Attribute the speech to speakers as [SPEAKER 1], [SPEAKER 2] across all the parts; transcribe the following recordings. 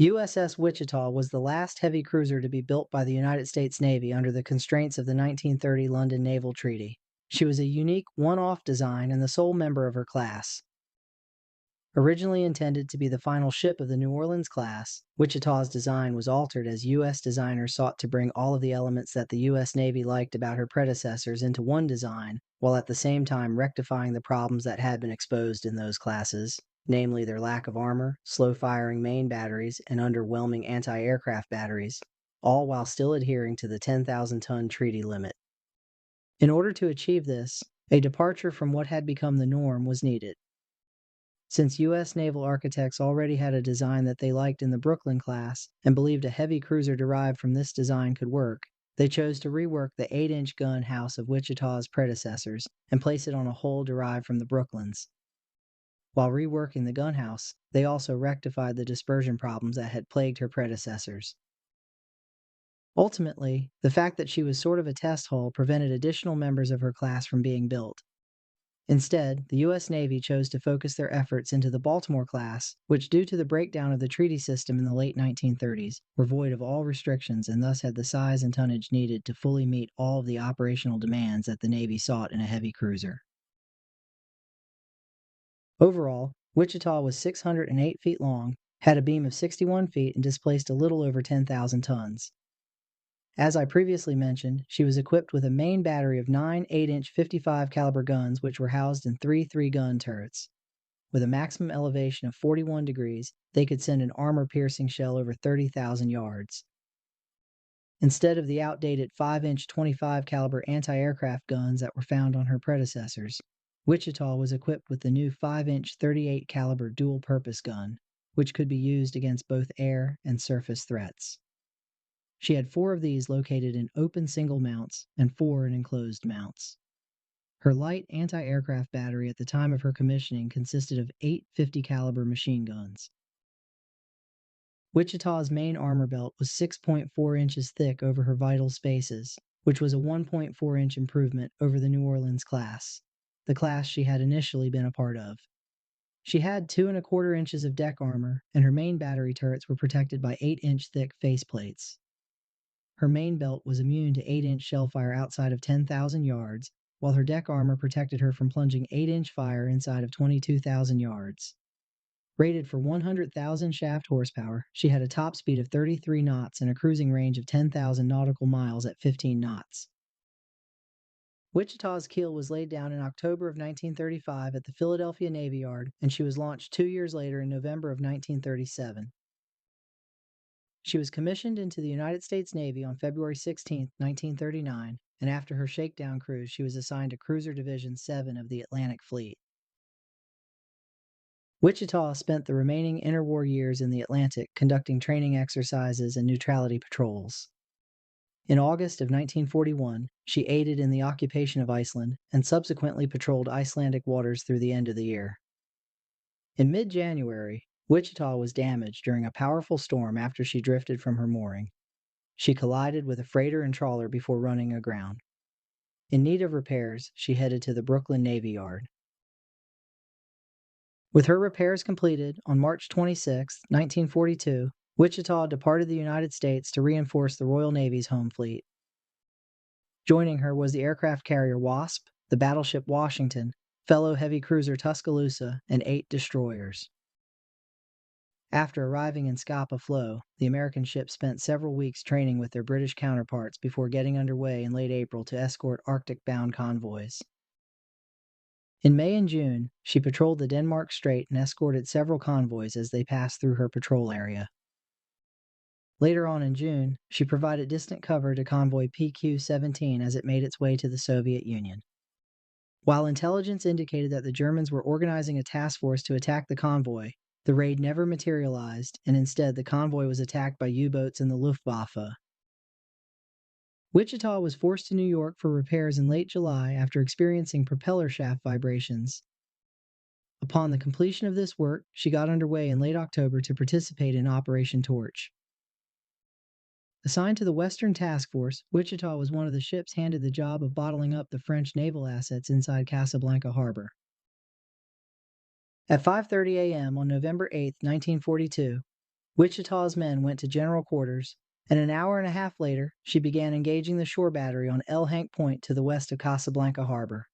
[SPEAKER 1] USS Wichita was the last heavy cruiser to be built by the United States Navy under the constraints of the 1930 London Naval Treaty. She was a unique one-off design and the sole member of her class. Originally intended to be the final ship of the New Orleans class, Wichita's design was altered as U.S. designers sought to bring all of the elements that the U.S. Navy liked about her predecessors into one design, while at the same time rectifying the problems that had been exposed in those classes, namely their lack of armor, slow-firing main batteries, and underwhelming anti-aircraft batteries, all while still adhering to the 10,000-ton treaty limit. In order to achieve this, a departure from what had become the norm was needed. Since U.S. naval architects already had a design that they liked in the Brooklyn class and believed a heavy cruiser derived from this design could work, they chose to rework the 8-inch gun house of Wichita's predecessors and place it on a hull derived from the Brooklyns. While reworking the gun house, they also rectified the dispersion problems that had plagued her predecessors. Ultimately, the fact that she was sort of a test hull prevented additional members of her class from being built. Instead, the U.S. Navy chose to focus their efforts into the Baltimore class, which, due to the breakdown of the treaty system in the late 1930s, were void of all restrictions and thus had the size and tonnage needed to fully meet all of the operational demands that the Navy sought in a heavy cruiser. Overall, Wichita was 608 feet long, had a beam of 61 feet, and displaced a little over 10,000 tons. As I previously mentioned, she was equipped with a main battery of 9 8-inch 55 caliber guns which were housed in 3 3-gun turrets. With a maximum elevation of 41 degrees, they could send an armor-piercing shell over 30,000 yards. Instead of the outdated 5-inch 25 caliber anti-aircraft guns that were found on her predecessors, Wichita was equipped with the new 5-inch 38 caliber dual-purpose gun, which could be used against both air and surface threats. She had 4 of these located in open single mounts and 4 in enclosed mounts. Her light anti-aircraft battery at the time of her commissioning consisted of 8 50 caliber machine guns. Wichita's main armor belt was 6.4 inches thick over her vital spaces, which was a 1.4-inch improvement over the New Orleans class, the class she had initially been a part of. She had 2¼ inches of deck armor, and her main battery turrets were protected by 8-inch thick faceplates. Her main belt was immune to 8-inch shell fire outside of 10,000 yards, while her deck armor protected her from plunging 8-inch fire inside of 22,000 yards. Rated for 100,000 shaft horsepower, she had a top speed of 33 knots and a cruising range of 10,000 nautical miles at 15 knots. Wichita's keel was laid down in October of 1935 at the Philadelphia Navy Yard, and she was launched 2 years later in November of 1937. She was commissioned into the United States Navy on February 16, 1939, and after her shakedown cruise, she was assigned to Cruiser Division 7 of the Atlantic Fleet. Wichita spent the remaining interwar years in the Atlantic conducting training exercises and neutrality patrols. In August of 1941, she aided in the occupation of Iceland and subsequently patrolled Icelandic waters through the end of the year. In mid-January, Wichita was damaged during a powerful storm after she drifted from her mooring. She collided with a freighter and trawler before running aground. In need of repairs, she headed to the Brooklyn Navy Yard. With her repairs completed, on March 26, 1942, Wichita departed the United States to reinforce the Royal Navy's home fleet. Joining her was the aircraft carrier Wasp, the battleship Washington, fellow heavy cruiser Tuscaloosa, and 8 destroyers. After arriving in Scapa Flow, the American ship spent several weeks training with their British counterparts before getting underway in late April to escort Arctic-bound convoys. In May and June, she patrolled the Denmark Strait and escorted several convoys as they passed through her patrol area. Later on in June, she provided distant cover to convoy PQ-17 as it made its way to the Soviet Union. While intelligence indicated that the Germans were organizing a task force to attack the convoy, the raid never materialized, and instead the convoy was attacked by U-boats in the Luftwaffe. Wichita was forced to New York for repairs in late July after experiencing propeller shaft vibrations. Upon the completion of this work, she got underway in late October to participate in Operation Torch. Assigned to the Western Task Force, Wichita was one of the ships handed the job of bottling up the French naval assets inside Casablanca Harbor. At 5:30 a.m. on November 8, 1942, Wichita's men went to general quarters, and an hour and a half later, she began engaging the shore battery on El Hank Point to the west of Casablanca Harbor.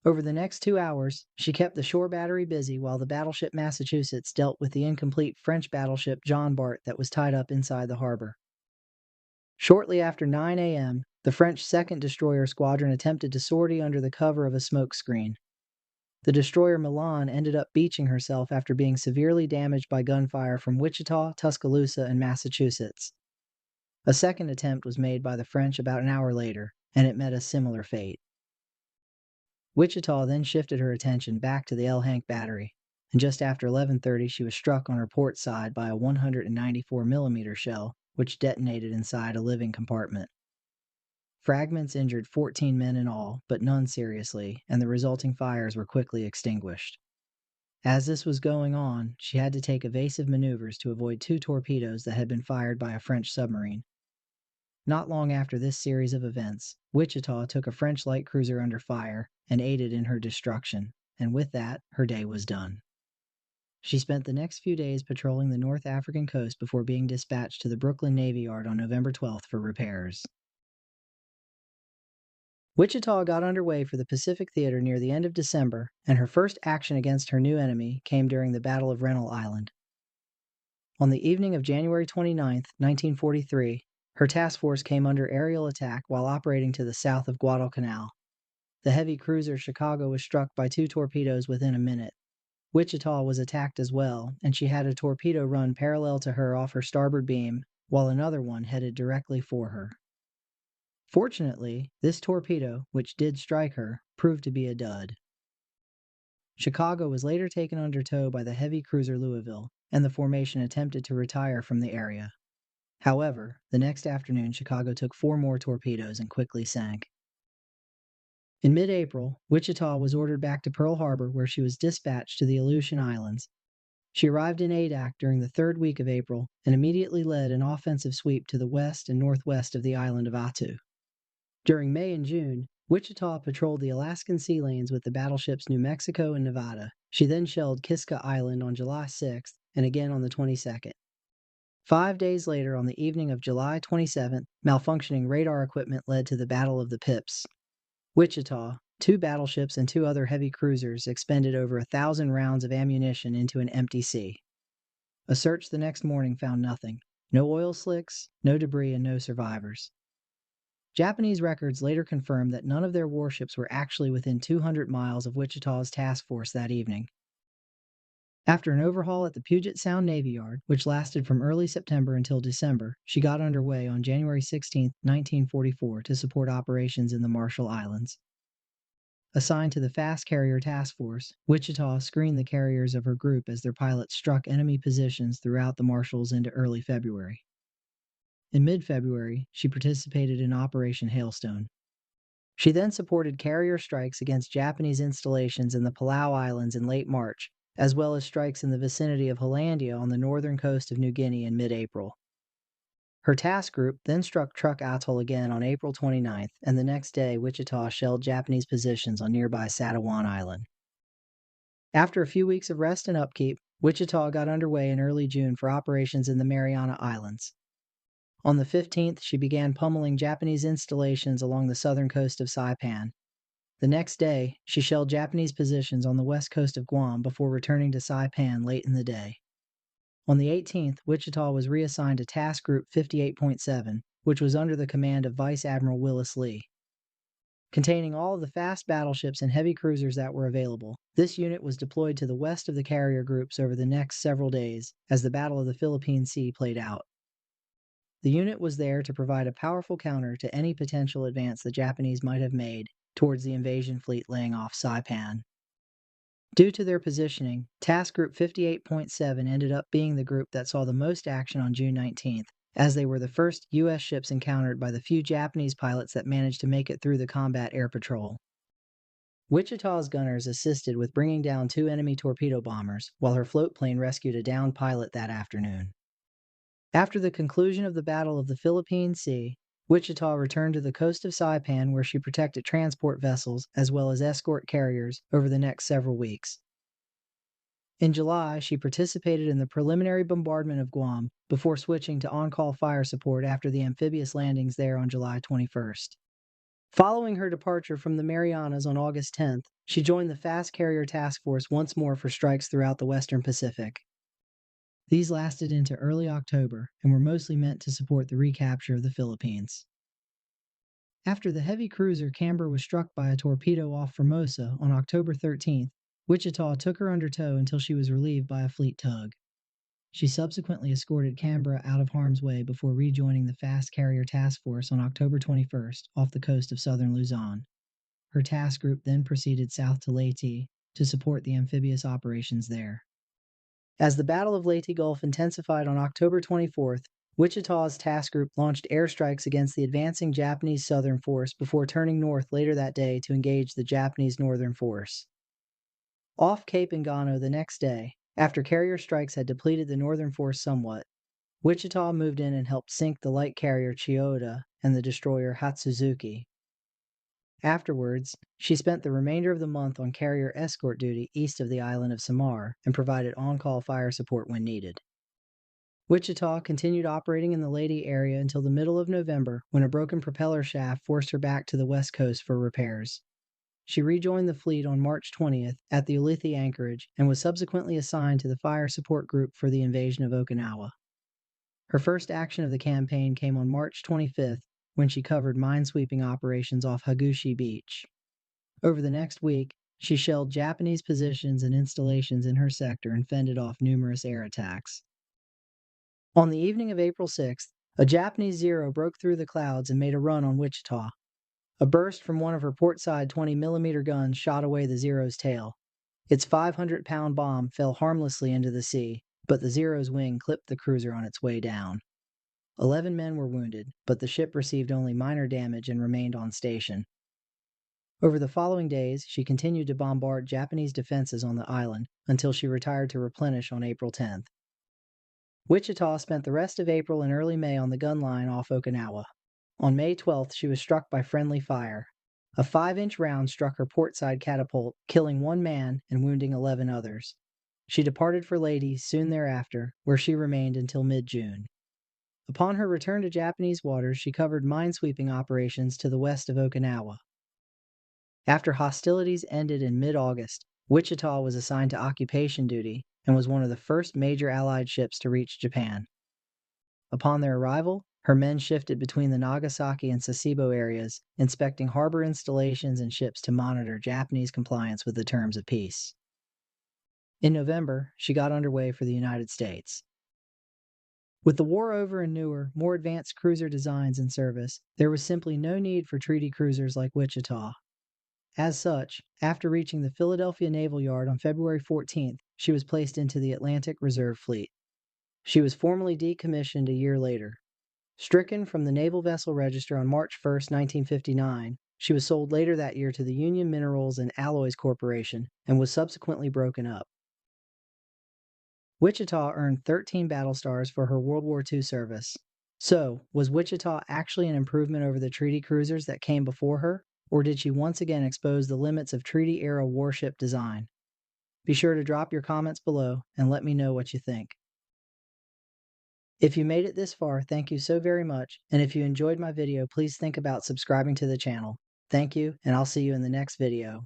[SPEAKER 1] Over the next 2 hours, she kept the shore battery busy while the battleship Massachusetts dealt with the incomplete French battleship John Bart that was tied up inside the harbor. Shortly after 9 a.m., the French 2nd Destroyer Squadron attempted to sortie under the cover of a smoke screen. The destroyer Milan ended up beaching herself after being severely damaged by gunfire from Wichita, Tuscaloosa, and Massachusetts. A second attempt was made by the French about an hour later, and it met a similar fate. Wichita then shifted her attention back to the El Hank battery, and just after 11:30 she was struck on her port side by a 194 mm shell, which detonated inside a living compartment. Fragments injured 14 men in all, but none seriously, and the resulting fires were quickly extinguished. As this was going on, she had to take evasive maneuvers to avoid 2 torpedoes that had been fired by a French submarine. Not long after this series of events, Wichita took a French light cruiser under fire and aided in her destruction, and with that, her day was done. She spent the next few days patrolling the North African coast before being dispatched to the Brooklyn Navy Yard on November 12th for repairs. Wichita got underway for the Pacific Theater near the end of December, and her first action against her new enemy came during the Battle of Rennell Island. On the evening of January 29, 1943, her task force came under aerial attack while operating to the south of Guadalcanal. The heavy cruiser Chicago was struck by 2 torpedoes within a minute. Wichita was attacked as well, and she had a torpedo run parallel to her off her starboard beam, while another one headed directly for her. Fortunately, this torpedo, which did strike her, proved to be a dud. Chicago was later taken under tow by the heavy cruiser Louisville, and the formation attempted to retire from the area. However, the next afternoon Chicago took 4 more torpedoes and quickly sank. In mid-April, Wichita was ordered back to Pearl Harbor where she was dispatched to the Aleutian Islands. She arrived in Adak during the 3rd week of April and immediately led an offensive sweep to the west and northwest of the island of Attu. During May and June, Wichita patrolled the Alaskan sea lanes with the battleships New Mexico and Nevada. She then shelled Kiska Island on July 6th and again on the 22nd. 5 days later, on the evening of July 27th, malfunctioning radar equipment led to the Battle of the Pips. Wichita, 2 battleships and 2 other heavy cruisers expended over 1,000 rounds of ammunition into an empty sea. A search the next morning found nothing. No oil slicks, no debris, and no survivors. Japanese records later confirmed that none of their warships were actually within 200 miles of Wichita's task force that evening. After an overhaul at the Puget Sound Navy Yard, which lasted from early September until December, she got underway on January 16, 1944 to support operations in the Marshall Islands. Assigned to the Fast Carrier Task Force, Wichita screened the carriers of her group as their pilots struck enemy positions throughout the Marshalls into early February. In mid-February, she participated in Operation Hailstone. She then supported carrier strikes against Japanese installations in the Palau Islands in late March, as well as strikes in the vicinity of Hollandia on the northern coast of New Guinea in mid-April. Her task group then struck Truk Atoll again on April 29th, and the next day Wichita shelled Japanese positions on nearby Satawan Island. After a few weeks of rest and upkeep, Wichita got underway in early June for operations in the Mariana Islands. On the 15th, she began pummeling Japanese installations along the southern coast of Saipan. The next day, she shelled Japanese positions on the west coast of Guam before returning to Saipan late in the day. On the 18th, Wichita was reassigned to Task Group 58.7, which was under the command of Vice Admiral Willis Lee. Containing all of the fast battleships and heavy cruisers that were available, this unit was deployed to the west of the carrier groups over the next several days as the Battle of the Philippine Sea played out. The unit was there to provide a powerful counter to any potential advance the Japanese might have made towards the invasion fleet laying off Saipan. Due to their positioning, Task Group 58.7 ended up being the group that saw the most action on June 19th, as they were the first U.S. ships encountered by the few Japanese pilots that managed to make it through the combat air patrol. Wichita's gunners assisted with bringing down 2 enemy torpedo bombers, while her float plane rescued a downed pilot that afternoon. After the conclusion of the Battle of the Philippine Sea, Wichita returned to the coast of Saipan where she protected transport vessels as well as escort carriers over the next several weeks. In July, she participated in the preliminary bombardment of Guam before switching to on-call fire support after the amphibious landings there on July 21st. Following her departure from the Marianas on August 10th, she joined the Fast Carrier Task Force once more for strikes throughout the Western Pacific. These lasted into early October and were mostly meant to support the recapture of the Philippines. After the heavy cruiser Canberra was struck by a torpedo off Formosa on October 13th, Wichita took her under tow until she was relieved by a fleet tug. She subsequently escorted Canberra out of harm's way before rejoining the Fast Carrier Task Force on October 21st off the coast of southern Luzon. Her task group then proceeded south to Leyte to support the amphibious operations there. As the Battle of Leyte Gulf intensified on October 24th, Wichita's task group launched airstrikes against the advancing Japanese Southern Force before turning north later that day to engage the Japanese Northern Force. Off Cape Engano the next day, after carrier strikes had depleted the Northern Force somewhat, Wichita moved in and helped sink the light carrier Chiyoda and the destroyer Hatsuzuki. Afterwards, she spent the remainder of the month on carrier escort duty east of the island of Samar and provided on-call fire support when needed. Wichita continued operating in the Leyte area until the middle of November when a broken propeller shaft forced her back to the west coast for repairs. She rejoined the fleet on March 20th at the Ulithi anchorage and was subsequently assigned to the fire support group for the invasion of Okinawa. Her first action of the campaign came on March 25th when she covered minesweeping operations off Hagushi Beach. Over the next week, she shelled Japanese positions and installations in her sector and fended off numerous air attacks. On the evening of April 6th, a Japanese Zero broke through the clouds and made a run on Wichita. A burst from one of her portside 20mm guns shot away the Zero's tail. Its 500-pound bomb fell harmlessly into the sea, but the Zero's wing clipped the cruiser on its way down. 11 men were wounded, but the ship received only minor damage and remained on station. Over the following days, she continued to bombard Japanese defenses on the island until she retired to replenish on April 10th. Wichita spent the rest of April and early May on the gun line off Okinawa. On May 12th, she was struck by friendly fire. A 5-inch round struck her portside catapult, killing 1 man and wounding 11 others. She departed for Leyte soon thereafter, where she remained until mid-June. Upon her return to Japanese waters, she covered minesweeping operations to the west of Okinawa. After hostilities ended in mid-August, Wichita was assigned to occupation duty and was one of the first major Allied ships to reach Japan. Upon their arrival, her men shifted between the Nagasaki and Sasebo areas, inspecting harbor installations and ships to monitor Japanese compliance with the terms of peace. In November, she got underway for the United States. With the war over and newer, more advanced cruiser designs in service, there was simply no need for treaty cruisers like Wichita. As such, after reaching the Philadelphia Naval Yard on February 14th, she was placed into the Atlantic Reserve Fleet. She was formally decommissioned a year later. Stricken from the Naval Vessel Register on March 1, 1959, she was sold later that year to the Union Minerals and Alloys Corporation and was subsequently broken up. Wichita earned 13 Battlestars for her World War II service. So, was Wichita actually an improvement over the treaty cruisers that came before her, or did she once again expose the limits of treaty-era warship design? Be sure to drop your comments below and let me know what you think. If you made it this far, thank you so very much, and if you enjoyed my video, please think about subscribing to the channel. Thank you, and I'll see you in the next video.